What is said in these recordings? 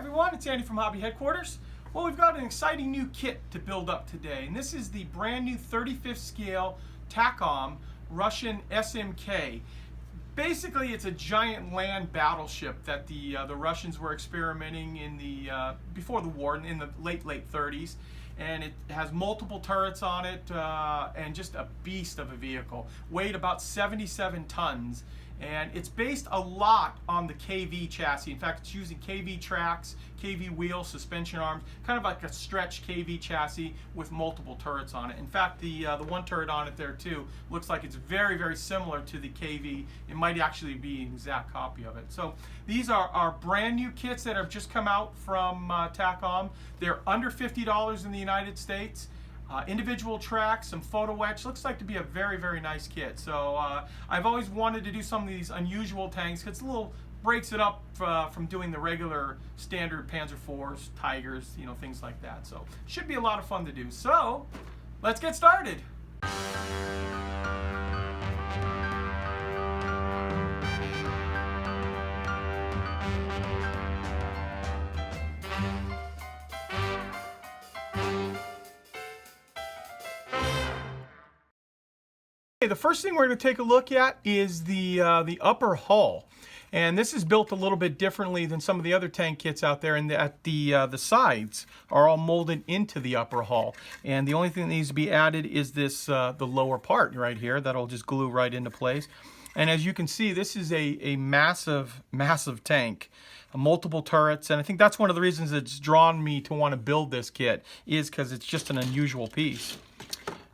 everyone, it's Andy from Hobby Headquarters. Well, we've got an exciting new kit to build up today, and this is the brand new 35th scale Takom Russian SMK. Basically, it's a giant land battleship that the Russians were experimenting in the before the war, in the late 30s, and it has multiple turrets on it and just a beast of a vehicle. Weighed about 77 tons. And it's based a lot on the KV chassis. In fact, it's using KV tracks, KV wheels, suspension arms, kind of like a stretch KV chassis with multiple turrets on it. In fact, the one turret on it there too looks like it's very, very similar to the KV. It might actually be an exact copy of it. So these are our brand new kits that have just come out from Takom. They're under $50 in the United States. Individual tracks, some photo etch. Looks like to be a very, very nice kit. So I've always wanted to do some of these unusual tanks because it breaks it up from doing the regular standard Panzer IVs, Tigers, things like that. So should be a lot of fun to do. So let's get started. The first thing we're going to take a look at is the upper hull, and this is built a little bit differently than some of the other tank kits out there. And the sides are all molded into the upper hull, and the only thing that needs to be added is this the lower part right here that'll just glue right into place. And as you can see, this is a massive tank. Multiple turrets, and I think that's one of the reasons it's drawn me to want to build this kit, is because it's just an unusual piece.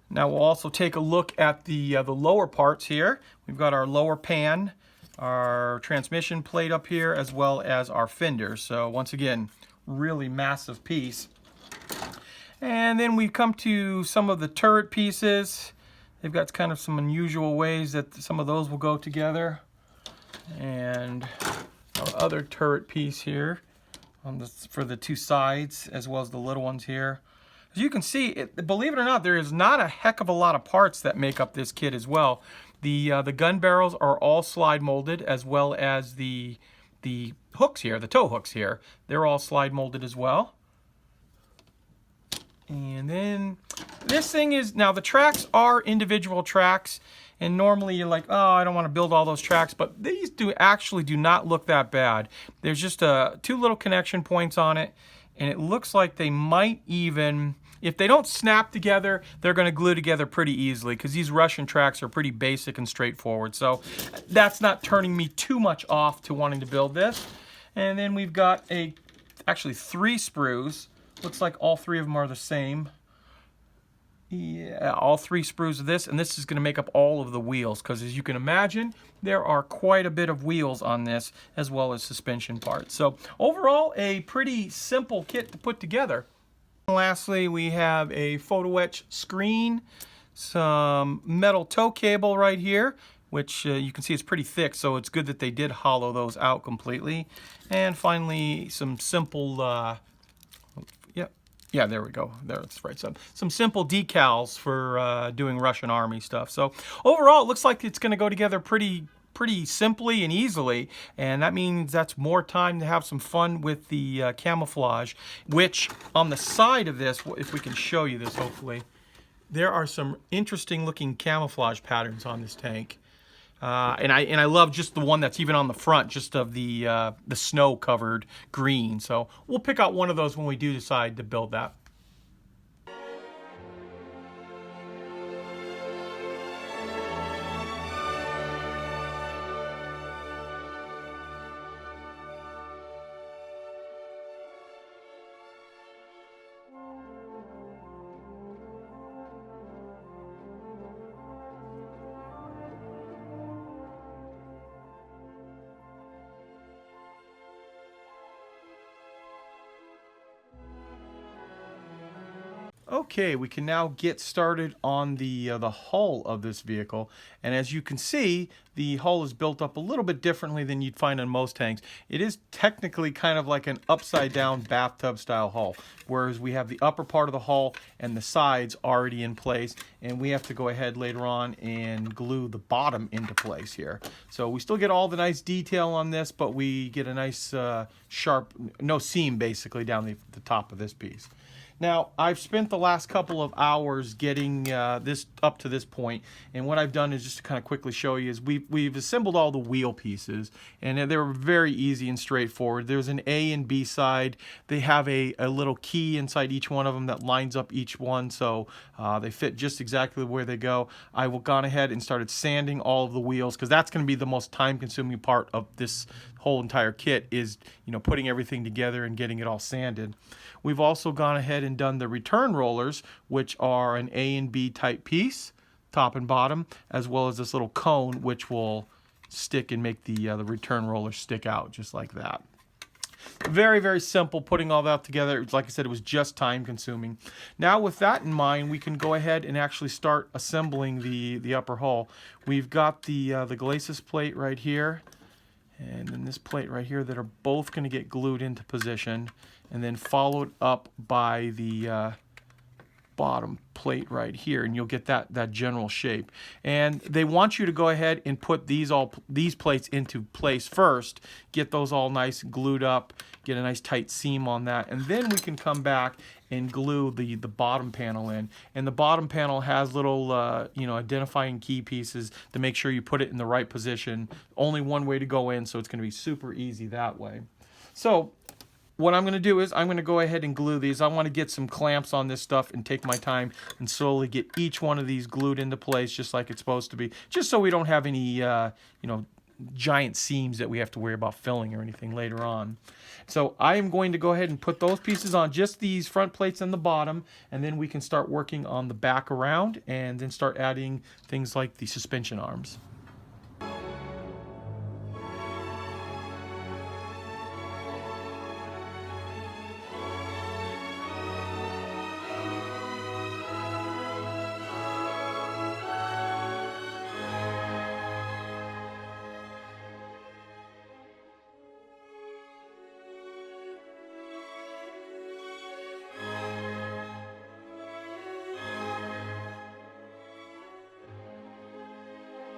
Now we'll also take a look at the lower parts here. We've got our lower pan, our transmission plate up here, as well as our fenders. So once again, really massive piece. And then we come to some of the turret pieces. They've got kind of some unusual ways that some of those will go together. And our other turret piece here for the two sides, as well as the little ones here. As you can see, believe it or not, there is not a heck of a lot of parts that make up this kit as well. The gun barrels are all slide molded, as well as the hooks here, the tow hooks here. They're all slide molded as well. And then this thing is, now the tracks are individual tracks, and normally you're like, oh, I don't want to build all those tracks, but these actually do not look that bad. There's just two little connection points on it, and it looks like they might even, if they don't snap together, they're going to glue together pretty easily, because these Russian tracks are pretty basic and straightforward. So that's not turning me too much off to wanting to build this. And then we've got actually 3 sprues. Looks like all 3 of them are the same. Yeah, all 3 sprues of this, and this is going to make up all of the wheels, because as you can imagine, there are quite a bit of wheels on this, as well as suspension parts. So overall, a pretty simple kit to put together. Lastly, we have a photo etch screen, some metal tow cable right here, which you can see is pretty thick, so it's good that they did hollow those out completely. And finally, some simple yeah, there we go. That's right. Some simple decals for doing Russian Army stuff. So overall, it looks like it's going to go together pretty simply and easily, and that means that's more time to have some fun with the camouflage, which on the side of this, if we can show you this hopefully, there are some interesting looking camouflage patterns on this tank. And I love just the one that's even on the front, just of the snow-covered green. So we'll pick out one of those when we do decide to build that. Okay, we can now get started on the hull of this vehicle, and as you can see, the hull is built up a little bit differently than you'd find on most tanks. It is technically kind of like an upside down bathtub style hull, whereas we have the upper part of the hull and the sides already in place, and we have to go ahead later on and glue the bottom into place here. So we still get all the nice detail on this, but we get a nice sharp, no seam basically down the top of this piece. Now, I've spent the last couple of hours getting this up to this point, and what I've done is just to kind of quickly show you is we've assembled all the wheel pieces, and they were very easy and straightforward. There's an A and B side. They have a little key inside each one of them that lines up each one, so they fit just exactly where they go. I've gone ahead and started sanding all of the wheels, because that's going to be the most time-consuming part of this whole entire kit is, you know, putting everything together and getting it all sanded. We've also gone ahead and done the return rollers, which are an A and B type piece, top and bottom, as well as this little cone, which will stick and make the return roller stick out just like that. Very, very simple putting all that together. Like I said, it was just time consuming. Now with that in mind, we can go ahead and actually start assembling the upper hull. We've got the glacis plate right here, and then this plate right here that are both going to get glued into position, and then followed up by the bottom plate right here, and you'll get that general shape. And they want you to go ahead and put these plates into place first, get those all nice glued up, get a nice tight seam on that, and then we can come back and glue the bottom panel in. And the bottom panel has little identifying key pieces to make sure you put it in the right position. Only one way to go in, so it's going to be super easy that way. So what I'm going to do is I'm going to go ahead and glue these. I want to get some clamps on this stuff and take my time and slowly get each one of these glued into place just like it's supposed to be, just so we don't have any giant seams that we have to worry about filling or anything later on. So I am going to go ahead and put those pieces on, just these front plates and the bottom, and then we can start working on the back around and then start adding things like the suspension arms.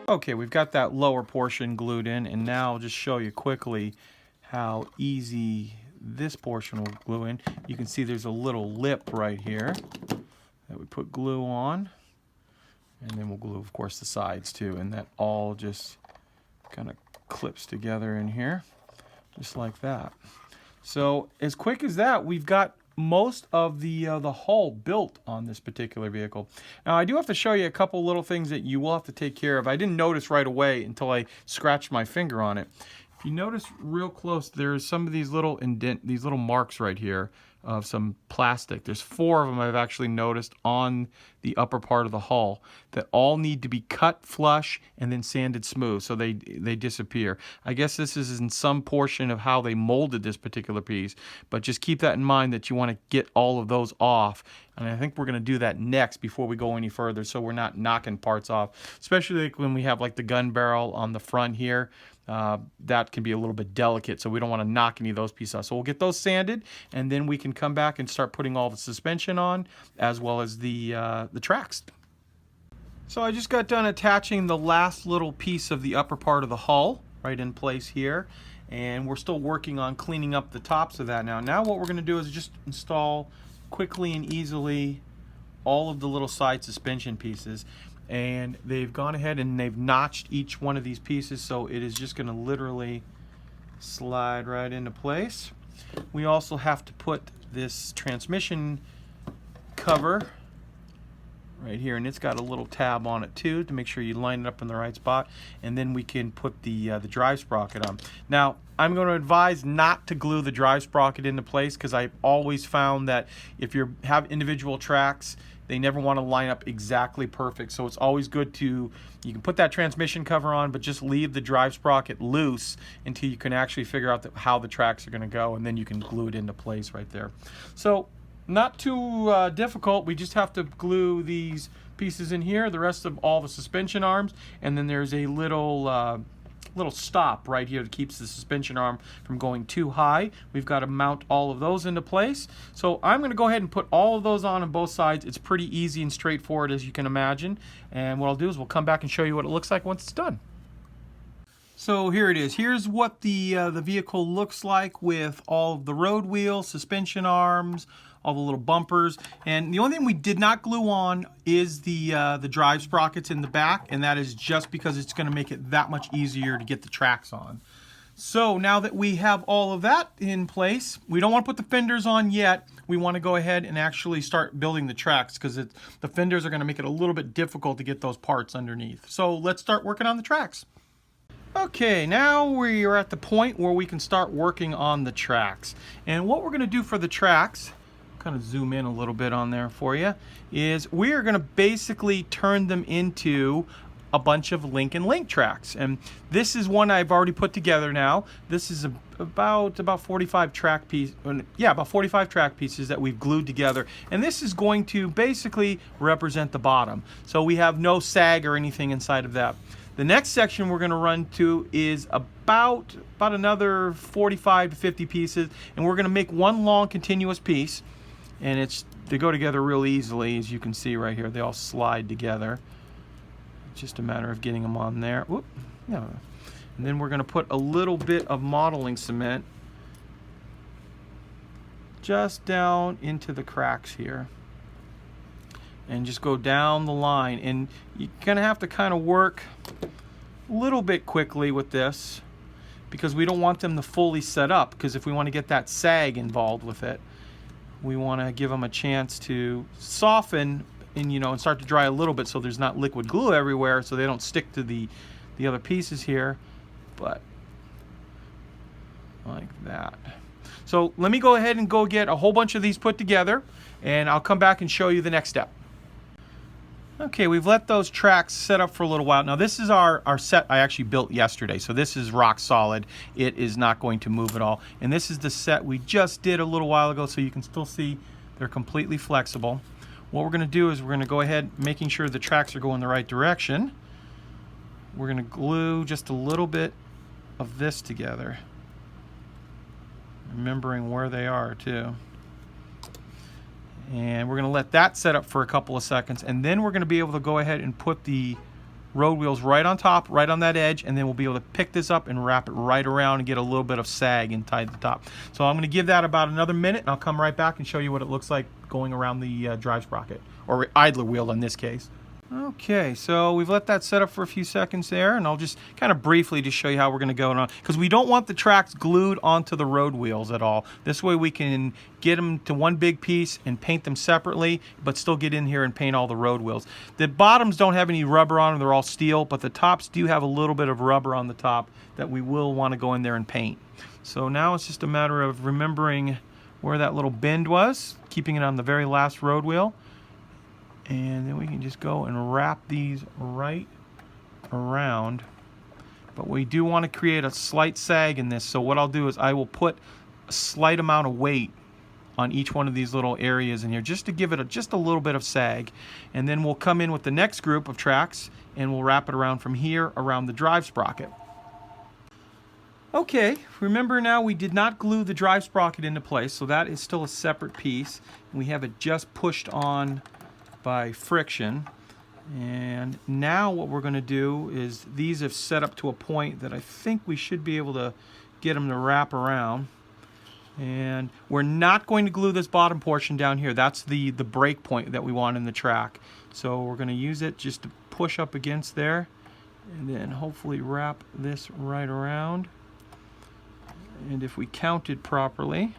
Okay, we've got that lower portion glued in, and now I'll just show you quickly how easy this portion will glue in. You can see there's a little lip right here that we put glue on, and then we'll glue, of course, the sides too, and that all just kind of clips together in here, just like that. So as quick as that, we've got most of the hull built on this particular vehicle. Now I do have to show you a couple little things that you will have to take care of. I didn't notice right away until I scratched my finger on it. If you notice real close, there's some of these little these little marks right here of some plastic. There's 4 of them I've actually noticed on the upper part of the hull that all need to be cut flush and then sanded smooth so they disappear. I guess this is in some portion of how they molded this particular piece, but just keep that in mind that you want to get all of those off. And I think we're going to do that next before we go any further, so we're not knocking parts off, especially like when we have like the gun barrel on the front here. That can be a little bit delicate, so we don't want to knock any of those pieces off. So we'll get those sanded, and then we can come back and start putting all the suspension on, as well as the tracks. So I just got done attaching the last little piece of the upper part of the hull right in place here, and we're still working on cleaning up the tops of that now. Now what we're going to do is just install quickly and easily all of the little side suspension pieces. And they've gone ahead and they've notched each one of these pieces, so it is just going to literally slide right into place. We also have to put this transmission cover right here, and it's got a little tab on it too to make sure you line it up in the right spot, and then we can put the drive sprocket on. Now I'm going to advise not to glue the drive sprocket into place, because I've always found that if you have individual tracks, they never want to line up exactly perfect. So it's always good to, you can put that transmission cover on, but just leave the drive sprocket loose until you can actually figure out how the tracks are going to go, and then you can glue it into place right there. So Not too difficult. We just have to glue these pieces in here, the rest of all the suspension arms, and then there's a little stop right here that keeps the suspension arm from going too high. We've got to mount all of those into place. So I'm going to go ahead and put all of those on both sides. It's pretty easy and straightforward, as you can imagine. And what I'll do is we'll come back and show you what it looks like once it's done. So here it is. Here's what the vehicle looks like with all of the road wheels, suspension arms, all the little bumpers. And the only thing we did not glue on is the drive sprockets in the back, and that is just because it's going to make it that much easier to get the tracks on. So now that we have all of that in place, we don't want to put the fenders on yet. We want to go ahead and actually start building the tracks, because the fenders are going to make it a little bit difficult to get those parts underneath. So let's start working on the tracks. Okay, now we are at the point where we can start working on the tracks. And what we're going to do for the tracks, kind of zoom in a little bit on there for you, is we are going to basically turn them into a bunch of link and link tracks. And this is one I've already put together now. This is about 45 track pieces. Yeah, about 45 track pieces that we've glued together. And this is going to basically represent the bottom. So we have no sag or anything inside of that. The next section we're going to run to is about another 45 to 50 pieces, and we're going to make one long continuous piece, and they go together real easily, as you can see right here. They all slide together. It's just a matter of getting them on there. Whoop. Yeah. And then we're going to put a little bit of modeling cement just down into the cracks here, and just go down the line. And you're going to have to kind of work a little bit quickly with this, because we don't want them to fully set up, because if we want to get that sag involved with it, we want to give them a chance to soften and start to dry a little bit, so there's not liquid glue everywhere, so they don't stick to the other pieces here. But like that. So let me go ahead and go get a whole bunch of these put together, and I'll come back and show you the next step. Okay, we've let those tracks set up for a little while. Now this is our set I actually built yesterday, so this is rock solid. It is not going to move at all. And this is the set we just did a little while ago, so you can still see they're completely flexible. What we're going to do is we're going to go ahead, making sure the tracks are going the right direction. We're going to glue just a little bit of this together, remembering where they are too. And we're going to let that set up for a couple of seconds, and then we're going to be able to go ahead and put the road wheels right on top, right on that edge, and then we'll be able to pick this up and wrap it right around and get a little bit of sag inside the top. So I'm going to give that about another minute, and I'll come right back and show you what it looks like going around the drive sprocket, or idler wheel in this case. Okay, so we've let that set up for a few seconds there, and I'll just kind of briefly just show you how we're going to go on, because we don't want the tracks glued onto the road wheels at all. This way we can get them to one big piece and paint them separately, but still get in here and paint all the road wheels. The bottoms don't have any rubber on them, they're all steel, but the tops do have a little bit of rubber on the top that we will want to go in there and paint. So now it's just a matter of remembering where that little bend was, keeping it on the very last road wheel. And then we can just go and wrap these right around. But we do want to create a slight sag in this, so what I'll do is I will put a slight amount of weight on each one of these little areas in here, just to give it just a little bit of sag. And then we'll come in with the next group of tracks, and we'll wrap it around from here around the drive sprocket. Okay, remember now we did not glue the drive sprocket into place, so that is still a separate piece. We have it just pushed on by friction. And now what we're going to do is, these have set up to a point that I think we should be able to get them to wrap around. And we're not going to glue this bottom portion down here. That's the break point that we want in the track. So we're going to use it just to push up against there, and then hopefully wrap this right around. And if we counted properly,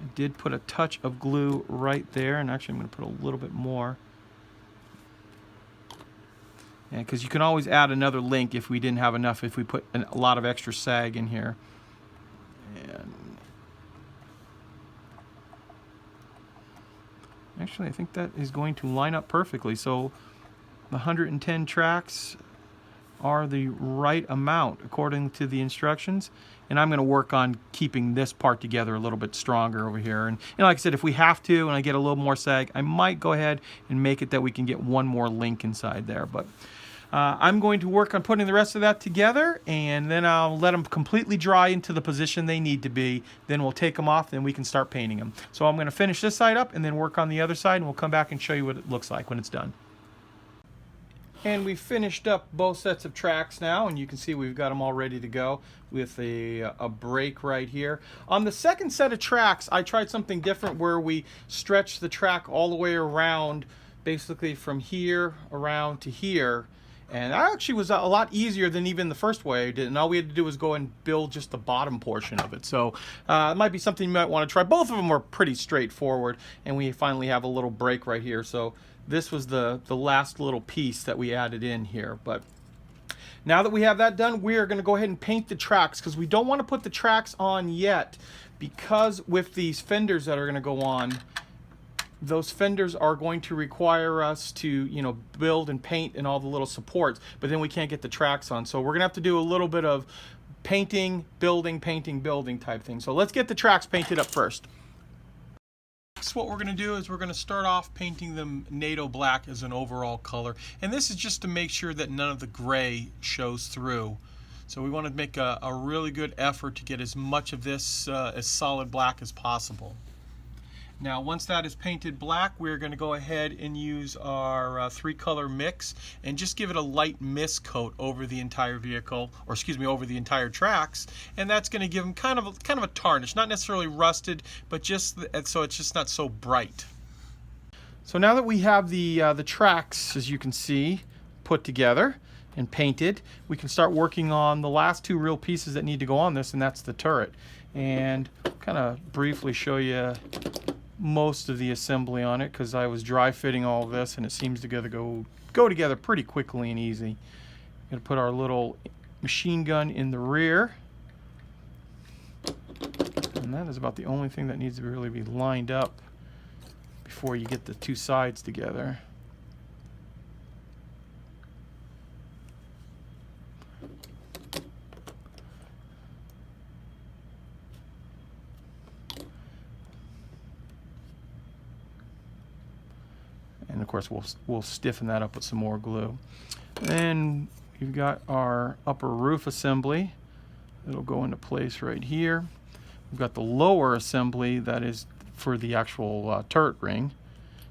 I did put a touch of glue right there, and actually I'm going to put a little bit more. And because you can always add another link if we didn't have enough, if we put a lot of extra sag in here. And actually I think that is going to line up perfectly. So the 110 tracks are the right amount according to the instructions. And I'm going to work on keeping this part together a little bit stronger over here. And like I said, if we have to and I get a little more sag, I might go ahead and make it that we can get one more link inside there. But I'm going to work on putting the rest of that together, and then I'll let them completely dry into the position they need to be. Then we'll take them off, then we can start painting them. So I'm going to finish this side up and then work on the other side, and we'll come back and show you what it looks like when it's done. And we finished up both sets of tracks now, and you can see we've got them all ready to go with a break right here. On the second set of tracks, I tried something different where we stretched the track all the way around, basically from here around to here. And that actually was a lot easier than even the first way I did. And all we had to do was go and build just the bottom portion of it. So it might be something you might want to try. Both of them were pretty straightforward. And we finally have a little break right here. So this was the last little piece that we added in here. But now that we have that done, we are going to go ahead and paint the tracks, because we don't want to put the tracks on yet, because with these fenders that are going to go on, those fenders are going to require us to, you know, build and paint and all the little supports, but then we can't get the tracks on. So we're gonna have to do a little bit of painting, building type thing. So let's get the tracks painted up first. So what we're going to do is we're going to start off painting them NATO black as an overall color, and this is just to make sure that none of the gray shows through. So we want to make a really good effort to get as much of this as solid black as possible. Now once that is painted black, we're going to go ahead and use our three-color mix and just give it a light mist coat over the entire vehicle, or excuse me, over the entire tracks, and that's going to give them kind of a tarnish, not necessarily rusted, but just so it's just not so bright. So now that we have the tracks, as you can see, put together and painted, we can start working on the last two real pieces that need to go on this, and that's the turret. And kind of briefly show you most of the assembly on it, because I was dry fitting all of this and it seems to go together pretty quickly and easy. Gonna put our little machine gun in the rear, and that is about the only thing that needs to really be lined up before you get the two sides together. And of course we'll stiffen that up with some more glue. Then we've got our upper roof assembly. It'll go into place right here. We've got the lower assembly that is for the actual turret ring,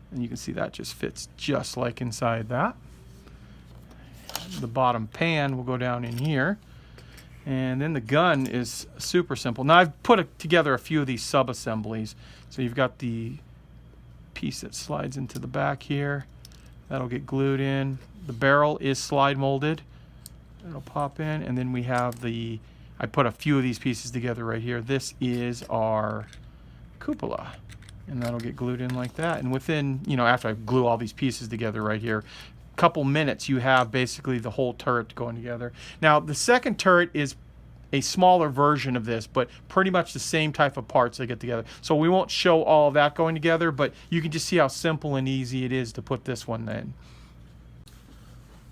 and you can see that just fits just like inside that. The bottom pan will go down in here, and then the gun is super simple. Now I've put together a few of these sub-assemblies. So you've got the piece that slides into the back here, that'll get glued in. The barrel is slide molded, it'll pop in, and then we have I put a few of these pieces together right here. This is our cupola, and that'll get glued in like that. And within, you know, after I glue all these pieces together right here, couple minutes, you have basically the whole turret going together. Now the second turret is a smaller version of this, but pretty much the same type of parts that get together. So we won't show all of that going together, but you can just see how simple and easy it is to put this one in.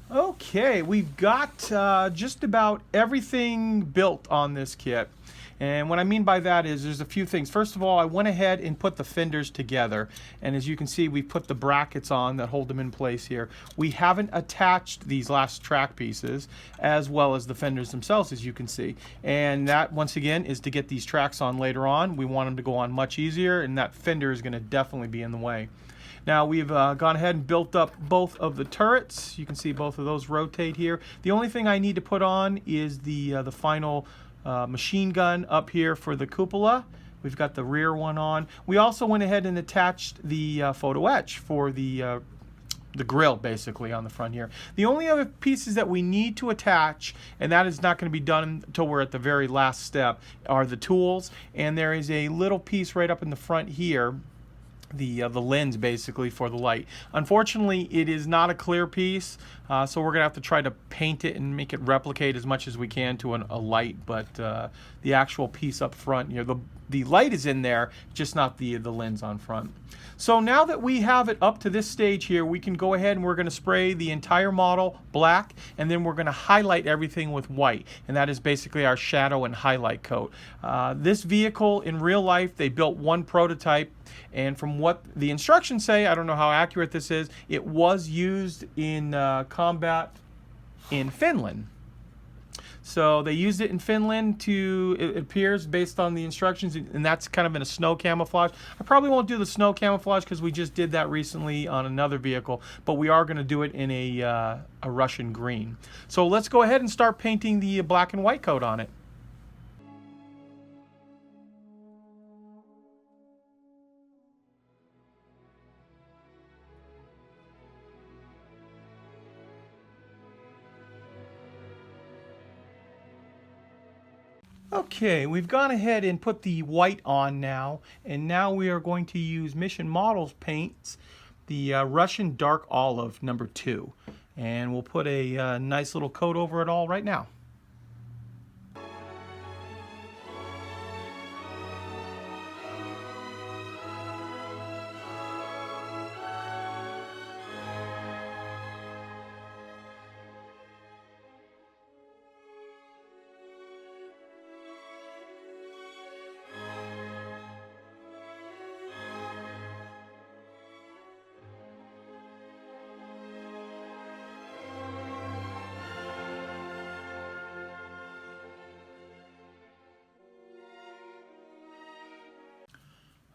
Okay, we've got just about everything built on this kit. And what I mean by that is there's a few things. First of all, I went ahead and put the fenders together. And as you can see, we put the brackets on that hold them in place here. We haven't attached these last track pieces as well as the fenders themselves, as you can see. And that, once again, is to get these tracks on later on. We want them to go on much easier, and that fender is going to definitely be in the way. Now we've gone ahead and built up both of the turrets. You can see both of those rotate here. The only thing I need to put on is the final machine gun up here for the cupola. We've got the rear one on. We also went ahead and attached the photo etch for the grill, basically, on the front here. The only other pieces that we need to attach, and that is not going to be done until we're at the very last step, are the tools. And there is a little piece right up in the front here, the lens basically for the light. Unfortunately, it is not a clear piece, so we're gonna have to try to paint it and make it replicate as much as we can to a light. But the actual piece up front here, the light is in there, just not the lens on front. So now that we have it up to this stage here, we can go ahead and we're going to spray the entire model black, and then we're going to highlight everything with white, and that is basically our shadow and highlight coat. This vehicle in real life, they built one prototype, and from what the instructions say, I don't know how accurate this is, it was used in combat in Finland. So they used it in Finland it appears based on the instructions, and that's kind of in a snow camouflage. I probably won't do the snow camouflage because we just did that recently on another vehicle, but we are going to do it in a Russian green. So let's go ahead and start painting the black and white coat on it. Okay, we've gone ahead and put the white on now, and now we are going to use Mission Models paints, the Russian Dark Olive number 2, and we'll put a nice little coat over it all right now.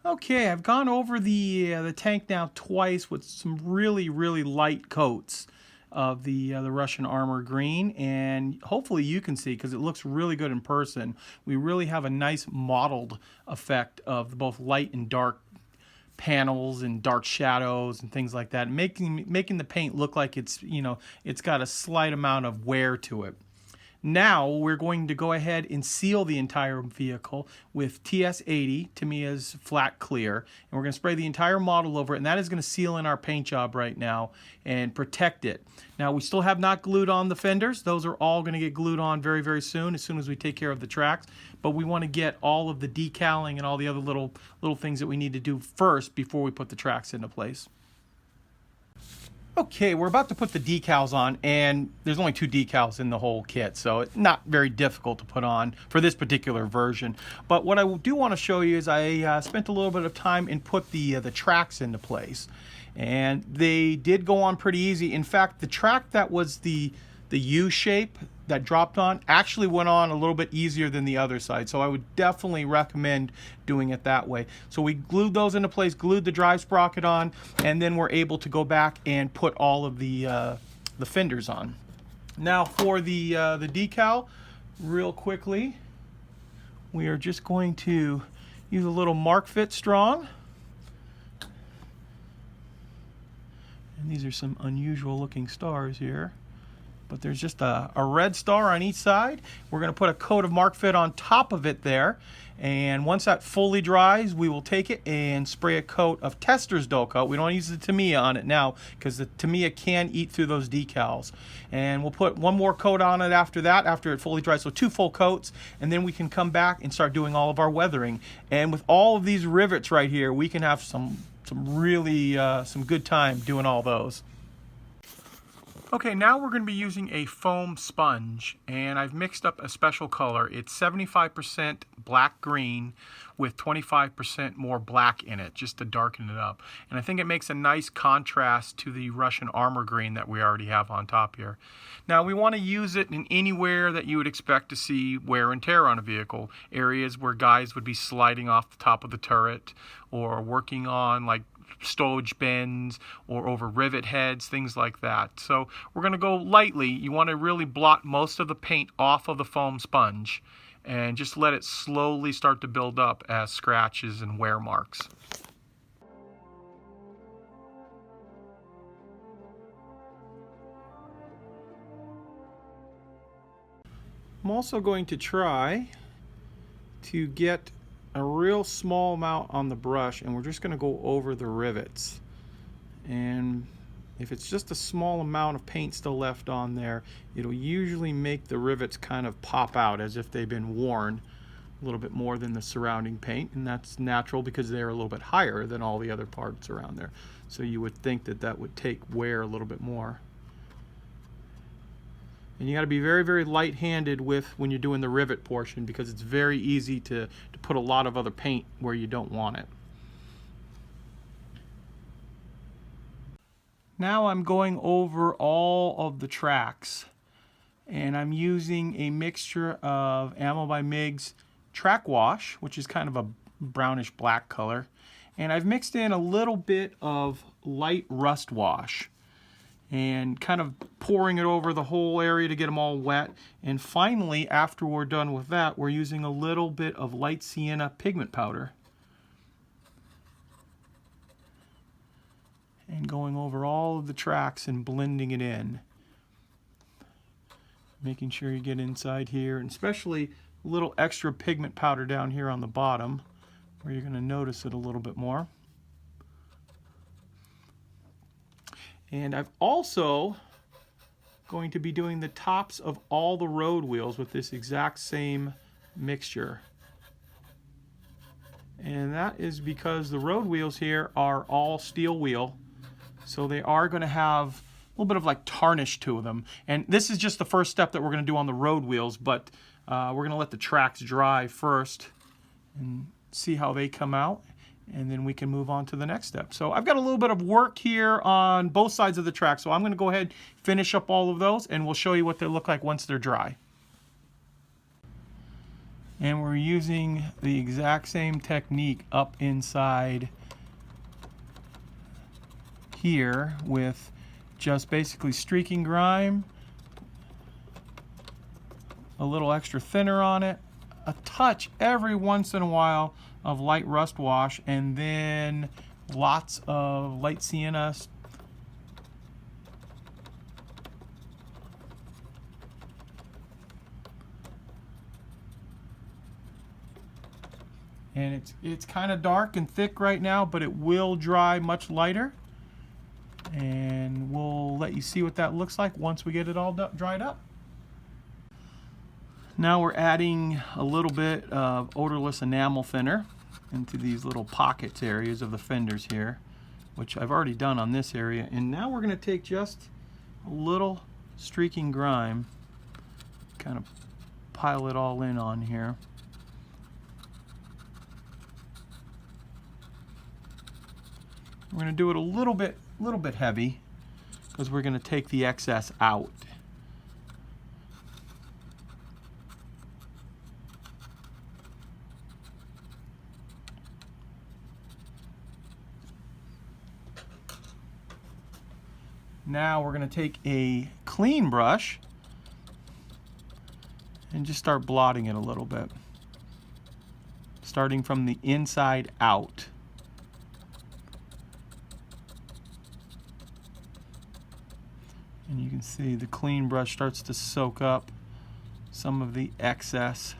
Okay, I've gone over the tank now twice with some really light coats of the Russian armor green, and hopefully you can see, because it looks really good in person. We really have a nice mottled effect of both light and dark panels and dark shadows and things like that, making the paint look like it's, you know, it's got a slight amount of wear to it. Now we're going to go ahead and seal the entire vehicle with TS80, Tamiya's flat clear, and we're going to spray the entire model over it, and that is going to seal in our paint job right now and protect it. Now we still have not glued on the fenders. Those are all going to get glued on very soon as we take care of the tracks, but we want to get all of the decaling and all the other little things that we need to do first before we put the tracks into place. Okay, we're about to put the decals on, and there's only 2 decals in the whole kit, so it's not very difficult to put on for this particular version. But what I do want to show you is I spent a little bit of time and put the tracks into place, and they did go on pretty easy. In fact, the track that was the U shape that dropped on actually went on a little bit easier than the other side, so I would definitely recommend doing it that way. So we glued those into place, glued the drive sprocket on, and then we're able to go back and put all of the fenders on. Now for the decal, real quickly, we are just going to use a little Mark Fit Strong. And these are some unusual looking stars here, but there's just a red star on each side. We're going to put a coat of Mark Fit on top of it there, and once that fully dries, we will take it and spray a coat of Tester's dull coat. We don't use the Tamiya on it now because the Tamiya can eat through those decals, and we'll put one more coat on it after that, after it fully dries, so 2 full coats, and then we can come back and start doing all of our weathering. And with all of these rivets right here, we can have some really some good time doing all those. Okay, now we're going to be using a foam sponge, and I've mixed up a special color. It's 75% black green with 25% more black in it, just to darken it up. And I think it makes a nice contrast to the Russian armor green that we already have on top here. Now we want to use it in anywhere that you would expect to see wear and tear on a vehicle. Areas where guys would be sliding off the top of the turret, or working on like stowage bends or over rivet heads, things like that. So we're going to go lightly. You want to really blot most of the paint off of the foam sponge and just let it slowly start to build up as scratches and wear marks. I'm also going to try to get a real small amount on the brush, and we're just going to go over the rivets. And if it's just a small amount of paint still left on there, it'll usually make the rivets kind of pop out as if they've been worn. a little bit more than the surrounding paint, and that's natural because they're a little bit higher than all the other parts around there. So you would think that that would take wear a little bit more. And you got to be very, very light-handed with when you're doing the rivet portion, because it's very easy to put a lot of other paint where you don't want it. Now I'm going over all of the tracks, and I'm using a mixture of Ammo by Mig's track wash, which is kind of a brownish black color, and I've mixed in a little bit of light rust wash and kind of pouring it over the whole area to get them all wet. And finally, after we're done with that, we're using a little bit of light sienna pigment powder and going over all of the tracks and blending it in, making sure you get inside here, and especially a little extra pigment powder down here on the bottom where you're going to notice it a little bit more. And I've also going to be doing the tops of all the road wheels with this exact same mixture. And that is because the road wheels here are all steel wheel, so they are going to have a little bit of like tarnish to them. And this is just the first step that we're going to do on the road wheels, but we're going to let the tracks dry first and see how they come out, and then we can move on to the next step. So I've got a little bit of work here on both sides of the track, so I'm going to go ahead, finish up all of those, and we'll show you what they look like once they're dry. And we're using the exact same technique up inside here with just basically streaking grime, a little extra thinner on it, a touch every once in a while of light rust wash, and then lots of light sienna. And it's kind of dark and thick right now, but it will dry much lighter. And we'll let you see what that looks like once we get it all dried up. Now we're adding a little bit of odorless enamel thinner into these little pockets areas of the fenders here, which I've already done on this area. And now we're going to take just a little streaking grime, kind of pile it all in on here. We're going to do it a little bit heavy because we're going to take the excess out. Now we're going to take a clean brush and just start blotting it a little bit, starting from the inside out. And you can see the clean brush starts to soak up some of the excess.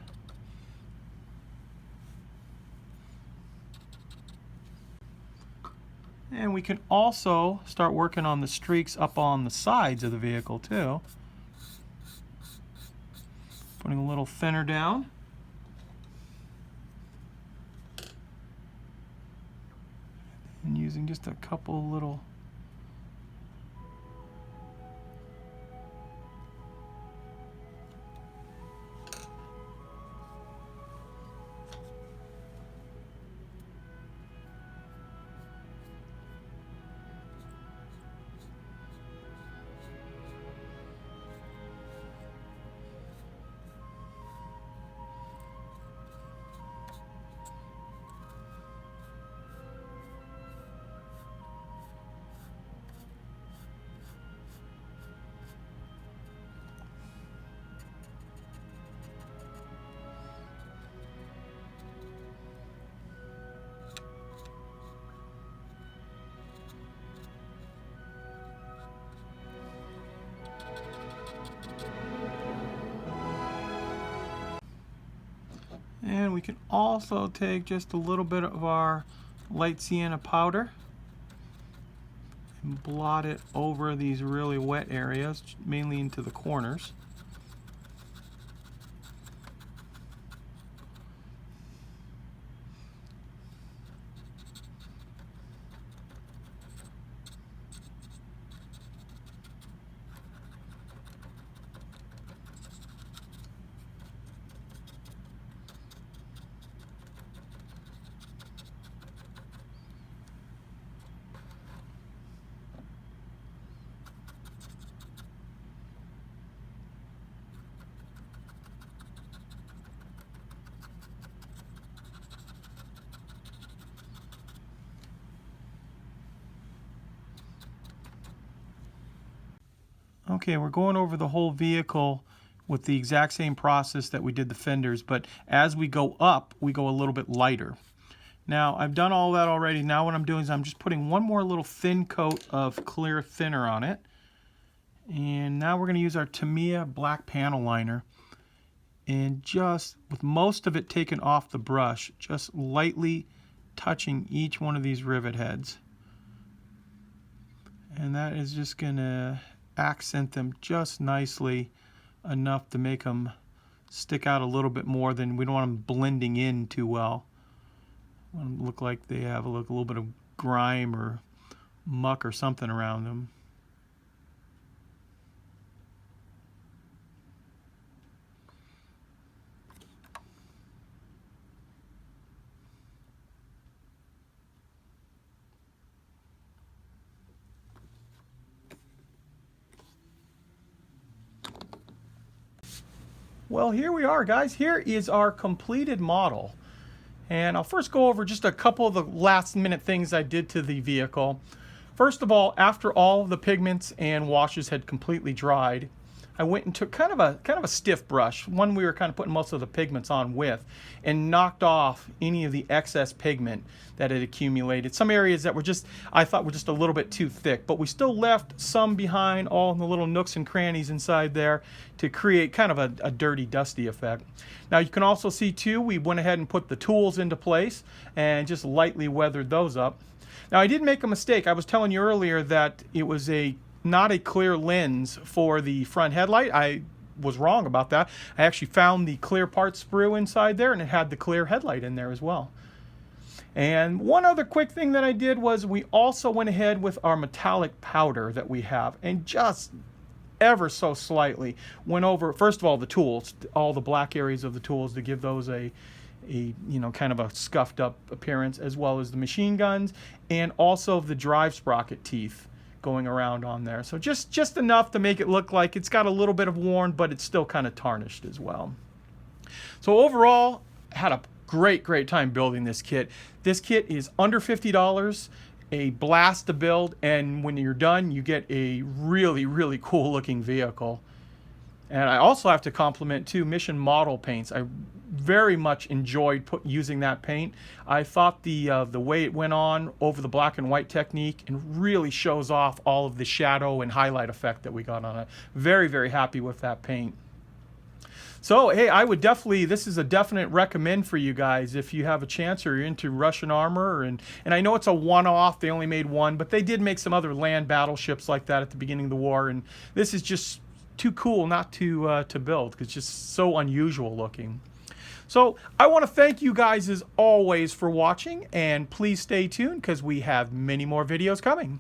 And we can also start working on the streaks up on the sides of the vehicle too. Putting a little thinner down. And using just a couple little And we can also take just a little bit of our light sienna powder and blot it over these really wet areas, mainly into the corners. Okay, we're going over the whole vehicle with the exact same process that we did the fenders, but as we go up, we go a little bit lighter. Now, I've done all that already. Now what I'm doing is I'm just putting one more little thin coat of clear thinner on it. And now we're going to use our Tamiya black panel liner. And just, with most of it taken off the brush, just lightly touching each one of these rivet heads. And that is just going to accent them just nicely enough to make them stick out a little bit more than we don't want them blending in too well. Want them look like they have a little bit of grime or muck or something around them. Well, here we are, guys. Here is our completed model. And I'll first go over just a couple of the last minute things I did to the vehicle. First of all, after all of the pigments and washes had completely dried, I went and took kind of a stiff brush, one we were kind of putting most of the pigments on with, and knocked off any of the excess pigment that had accumulated. Some areas that were I thought were just a little bit too thick, but we still left some behind, all in the little nooks and crannies inside there, to create kind of a dirty, dusty effect. Now you can also see too, we went ahead and put the tools into place and just lightly weathered those up. Now I did make a mistake. I was telling you earlier that it was not a clear lens for the front headlight. I was wrong about that. I actually found the clear part sprue inside there, and it had the clear headlight in there as well. And one other quick thing that I did was we also went ahead with our metallic powder that we have, and just ever so slightly went over, first of all, the tools, all the black areas of the tools, to give those a kind of a scuffed up appearance, as well as the machine guns and also the drive sprocket teeth going around on there. So just enough to make it look like it's got a little bit of worn, but it's still kind of tarnished as well. So overall, had a great time building this kit. This kit is under $50, a blast to build, and when you're done, you get a really cool looking vehicle. And I also have to compliment too Mission Model paints. I very much enjoyed using that paint. I thought the way it went on over the black and white technique and really shows off all of the shadow and highlight effect that we got on it. Very happy with that paint. So hey, I would definitely, this is a definite recommend for you guys if you have a chance or you're into Russian armor. And I know it's a one-off, they only made one, but they did make some other land battleships like that at the beginning of the war, and this is just too cool not to build, because it's just so unusual looking. So I want to thank you guys as always for watching, and please stay tuned because we have many more videos coming.